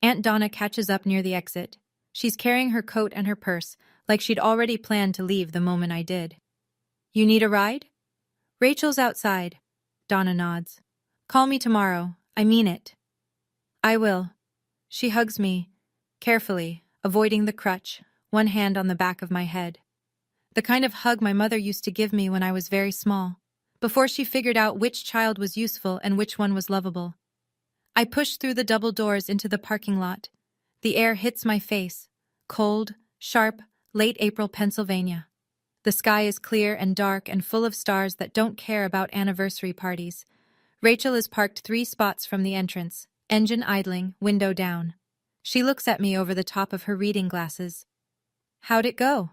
Aunt Donna catches up near the exit. She's carrying her coat and her purse, like she'd already planned to leave the moment I did. You need a ride? Rachel's outside. Donna nods. Call me tomorrow. I mean it. I will. She hugs me, carefully, avoiding the crutch, one hand on the back of my head. The kind of hug my mother used to give me when I was very small, before she figured out which child was useful and which one was lovable. I push through the double doors into the parking lot. The air hits my face. Cold, sharp, late April Pennsylvania. The sky is clear and dark and full of stars that don't care about anniversary parties. Rachel is parked 3 spots from the entrance, engine idling, window down. She looks at me over the top of her reading glasses. How'd it go?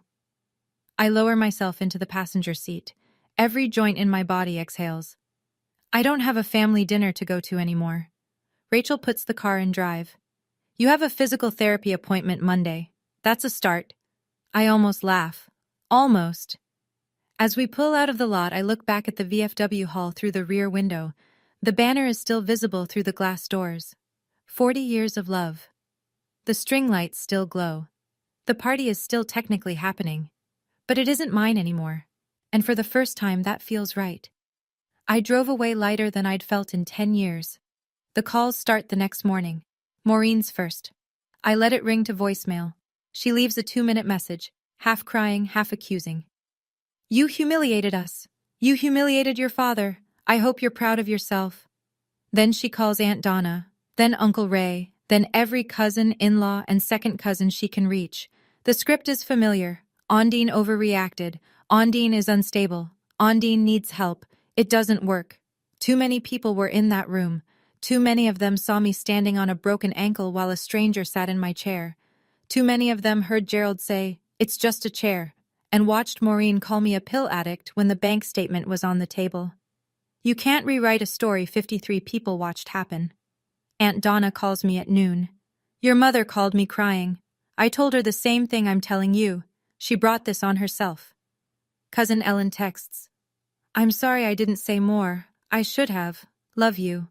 I lower myself into the passenger seat. Every joint in my body exhales. I don't have a family dinner to go to anymore. Rachel puts the car in drive. You have a physical therapy appointment Monday. That's a start. I almost laugh. Almost. As we pull out of the lot, I look back at the VFW hall through the rear window. The banner is still visible through the glass doors. 40 years of love. The string lights still glow. The party is still technically happening. But it isn't mine anymore. And for the first time, that feels right. I drove away lighter than I'd felt in 10 years. The calls start the next morning. Maureen's first. I let it ring to voicemail. She leaves a 2-minute message, half crying, half accusing. You humiliated us. You humiliated your father. I hope you're proud of yourself. Then she calls Aunt Donna, then Uncle Ray, then every cousin, in-law, and second cousin she can reach. The script is familiar. Ondine overreacted. Ondine is unstable. Ondine needs help. It doesn't work. Too many people were in that room. Too many of them saw me standing on a broken ankle while a stranger sat in my chair. Too many of them heard Gerald say, "It's just a chair," and watched Maureen call me a pill addict when the bank statement was on the table. You can't rewrite a story 53 people watched happen. Aunt Donna calls me at noon. Your mother called me crying. I told her the same thing I'm telling you. She brought this on herself. Cousin Ellen texts. I'm sorry I didn't say more. I should have. Love you.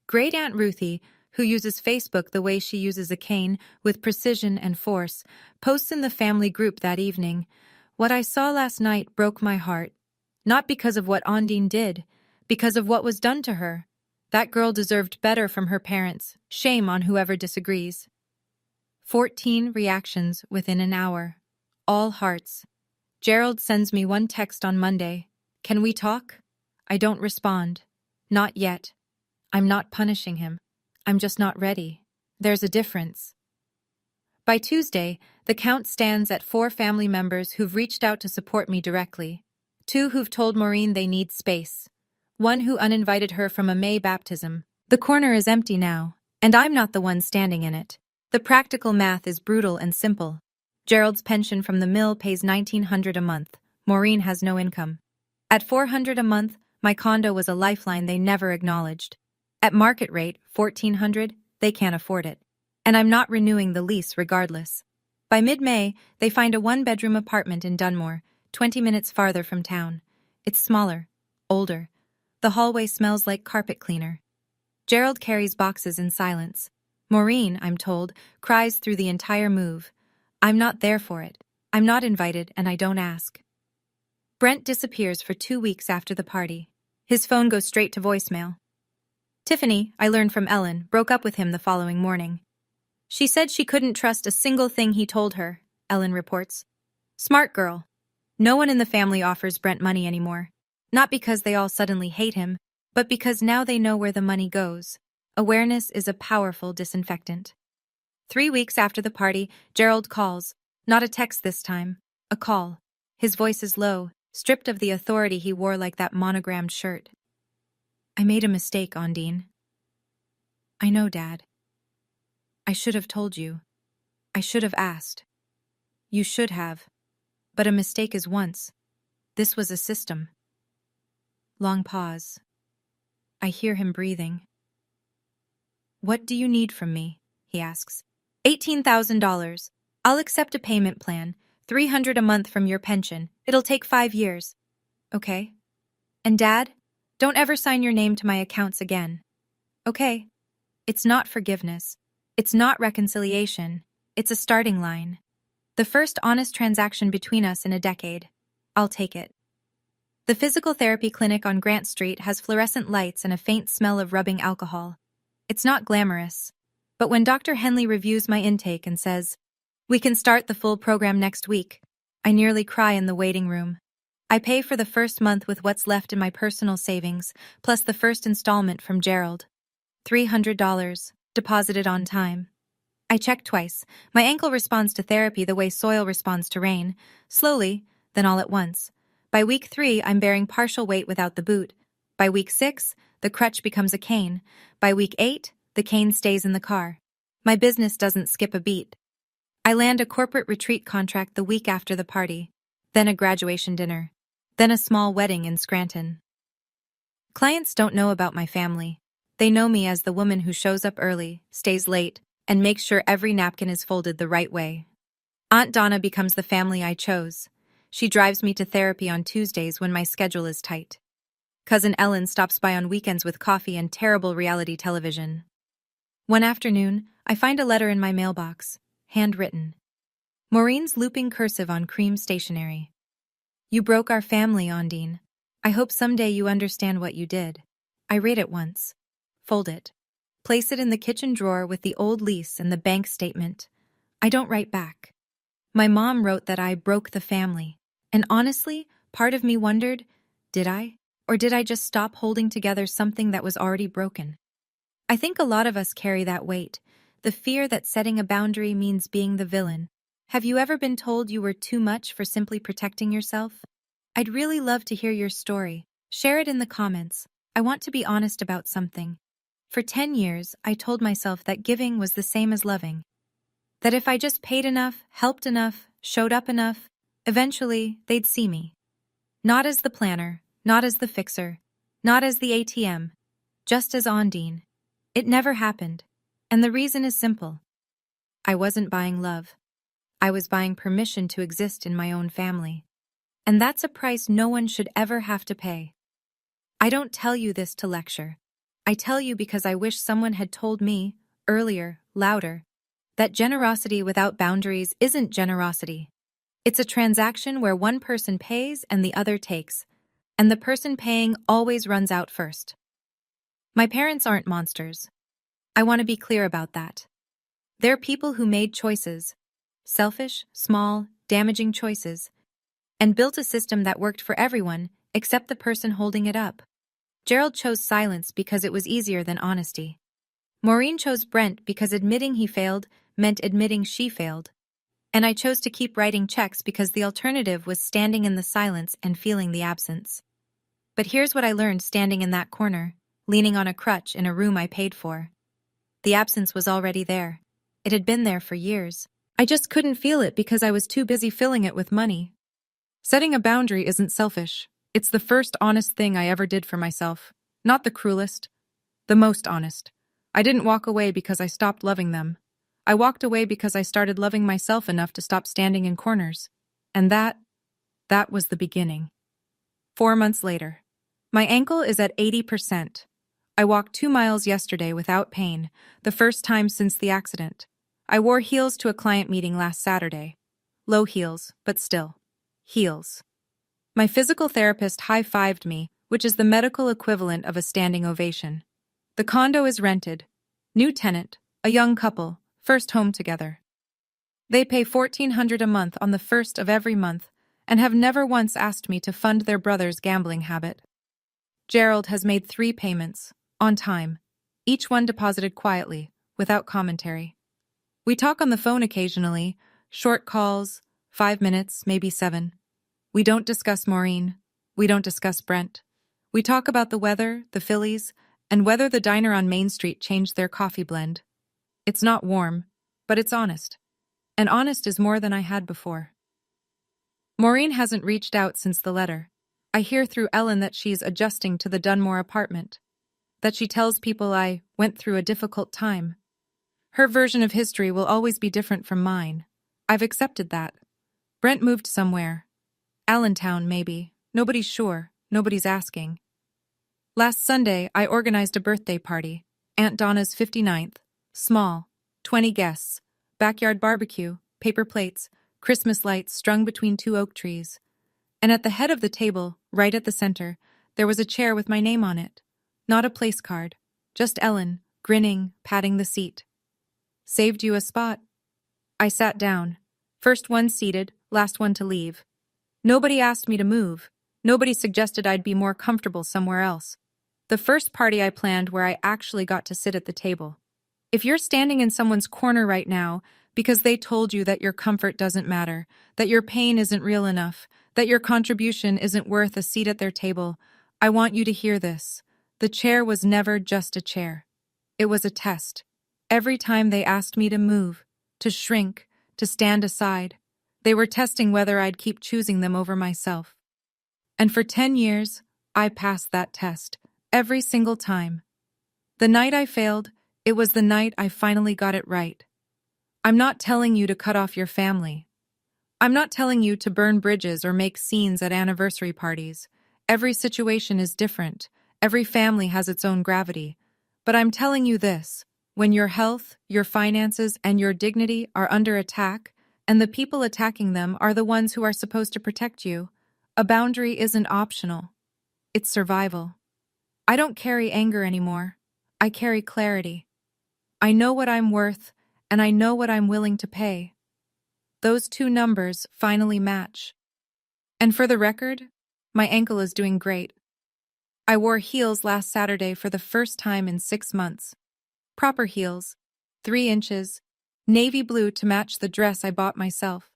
Great Aunt Ruthie, who uses Facebook the way she uses a cane, with precision and force, posts in the family group that evening. What I saw last night broke my heart. Not because of what Ondine did, because of what was done to her. That girl deserved better from her parents. Shame on whoever disagrees. 14 reactions within an hour. All hearts. Gerald sends me one text on Monday. Can we talk? I don't respond. Not yet. I'm not punishing him. I'm just not ready. There's a difference. By Tuesday, the count stands at 4 family members who've reached out to support me directly. 2 who've told Maureen they need space. 1 who uninvited her from a May baptism. The corner is empty now, and I'm not the one standing in it. The practical math is brutal and simple. Gerald's pension from the mill pays $1,900 a month. Maureen has no income. At $400 a month, my condo was a lifeline they never acknowledged. At market rate, $1,400, they can't afford it. And I'm not renewing the lease regardless. By mid-May, they find a 1-bedroom apartment in Dunmore, 20 minutes farther from town. It's smaller, older. The hallway smells like carpet cleaner. Gerald carries boxes in silence. Maureen, I'm told, cries through the entire move. I'm not there for it. I'm not invited, and I don't ask. Brent disappears for 2 weeks after the party. His phone goes straight to voicemail. Tiffany, I learned from Ellen, broke up with him the following morning. She said she couldn't trust a single thing he told her, Ellen reports. Smart girl. No one in the family offers Brent money anymore. Not because they all suddenly hate him, but because now they know where the money goes. Awareness is a powerful disinfectant. 3 weeks after the party, Gerald calls. Not a text this time. A call. His voice is low, stripped of the authority he wore like that monogrammed shirt. I made a mistake, Ondine. I know, Dad. I should have told you. I should have asked. You should have. But a mistake is once. This was a system. Long pause. I hear him breathing. What do you need from me? He asks. $18,000. I'll accept a payment plan. $300 a month from your pension. It'll take 5 years. Okay. And Dad? Don't ever sign your name to my accounts again. Okay. It's not forgiveness. It's not reconciliation. It's a starting line. The first honest transaction between us in a decade. I'll take it. The physical therapy clinic on Grant Street has fluorescent lights and a faint smell of rubbing alcohol. It's not glamorous. But when Dr. Henley reviews my intake and says, "We can start the full program next week," I nearly cry in the waiting room. I pay for the first month with what's left in my personal savings, plus the first installment from Gerald. $300, deposited on time. I check twice. My ankle responds to therapy the way soil responds to rain, slowly, then all at once. By week 3, I'm bearing partial weight without the boot. By week 6, The crutch becomes a cane. By week 8, the cane stays in the car. My business doesn't skip a beat. I land a corporate retreat contract the week after the party, then a graduation dinner, then a small wedding in Scranton. Clients don't know about my family. They know me as the woman who shows up early, stays late, and makes sure every napkin is folded the right way. Aunt Donna becomes the family I chose. She drives me to therapy on Tuesdays when my schedule is tight. Cousin Ellen stops by on weekends with coffee and terrible reality television. One afternoon, I find a letter in my mailbox, handwritten. Maureen's looping cursive on cream stationery. You broke our family, Ondine. I hope someday you understand what you did. I read it once. Fold it. Place it in the kitchen drawer with the old lease and the bank statement. I don't write back. My mom wrote that I broke the family. And honestly, part of me wondered, did I? Or did I just stop holding together something that was already broken? I think a lot of us carry that weight, the fear that setting a boundary means being the villain. Have you ever been told you were too much for simply protecting yourself? I'd really love to hear your story. Share it in the comments. I want to be honest about something. For 10 years, I told myself that giving was the same as loving. That if I just paid enough, helped enough, showed up enough, eventually they'd see me. Not as the planner, not as the fixer, not as the ATM, just as Ondine. It never happened. And the reason is simple. I wasn't buying love. I was buying permission to exist in my own family. And that's a price no one should ever have to pay. I don't tell you this to lecture. I tell you because I wish someone had told me, earlier, louder, that generosity without boundaries isn't generosity. It's a transaction where one person pays and the other takes, and the person paying always runs out first. My parents aren't monsters. I want to be clear about that. They're people who made choices, selfish, small, damaging choices, and built a system that worked for everyone except the person holding it up. Gerald chose silence because it was easier than honesty. Maureen chose Brent because admitting he failed meant admitting she failed. And I chose to keep writing checks because the alternative was standing in the silence and feeling the absence. But here's what I learned standing in that corner, leaning on a crutch in a room I paid for. The absence was already there. It had been there for years. I just couldn't feel it because I was too busy filling it with money. Setting a boundary isn't selfish. It's the first honest thing I ever did for myself. Not the cruelest. The most honest. I didn't walk away because I stopped loving them. I walked away because I started loving myself enough to stop standing in corners. And that was the beginning. 4 months later. My ankle is at 80%. I walked 2 miles yesterday without pain, the first time since the accident. I wore heels to a client meeting last Saturday. Low heels, but still. Heels. My physical therapist high-fived me, which is the medical equivalent of a standing ovation. The condo is rented. New tenant, a young couple, first home together. They pay $1,400 a month on the first of every month and have never once asked me to fund their brother's gambling habit. Gerald has made 3 payments, on time, each one deposited quietly, without commentary. We talk on the phone occasionally, short calls, 5 minutes, maybe 7. We don't discuss Maureen. We don't discuss Brent. We talk about the weather, the Phillies, and whether the diner on Main Street changed their coffee blend. It's not warm, but it's honest. And honest is more than I had before. Maureen hasn't reached out since the letter. I hear through Ellen that she's adjusting to the Dunmore apartment. That she tells people I went through a difficult time. Her version of history will always be different from mine. I've accepted that. Brent moved somewhere. Allentown, maybe. Nobody's sure. Nobody's asking. Last Sunday, I organized a birthday party. Aunt Donna's 59th. Small. 20 guests. Backyard barbecue. Paper plates. Christmas lights strung between 2 oak trees. And at the head of the table, right at the center, there was a chair with my name on it. Not a place card. Just Ellen, grinning, patting the seat. Saved you a spot. I sat down. First one seated, last one to leave. Nobody asked me to move. Nobody suggested I'd be more comfortable somewhere else. The first party I planned where I actually got to sit at the table. If you're standing in someone's corner right now because they told you that your comfort doesn't matter, that your pain isn't real enough, that your contribution isn't worth a seat at their table, I want you to hear this. The chair was never just a chair. It was a test. Every time they asked me to move, to shrink, to stand aside, they were testing whether I'd keep choosing them over myself. And for 10 years, I passed that test, every single time. The night I failed, it was the night I finally got it right. I'm not telling you to cut off your family. I'm not telling you to burn bridges or make scenes at anniversary parties. Every situation is different. Every family has its own gravity. But I'm telling you this: when your health, your finances, and your dignity are under attack, and the people attacking them are the ones who are supposed to protect you, a boundary isn't optional. It's survival. I don't carry anger anymore. I carry clarity. I know what I'm worth, and I know what I'm willing to pay. Those two numbers finally match. And for the record, my ankle is doing great. I wore heels last Saturday for the first time in 6 months. Proper heels, 3 inches, navy blue to match the dress I bought myself.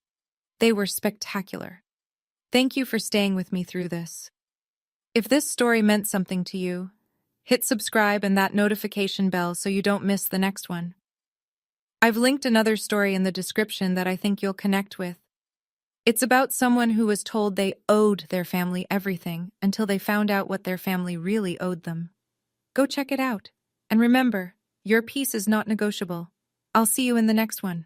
They were spectacular. Thank you for staying with me through this. If this story meant something to you, hit subscribe and that notification bell so you don't miss the next one. I've linked another story in the description that I think you'll connect with. It's about someone who was told they owed their family everything until they found out what their family really owed them. Go check it out. And remember, your peace is not negotiable. I'll see you in the next one.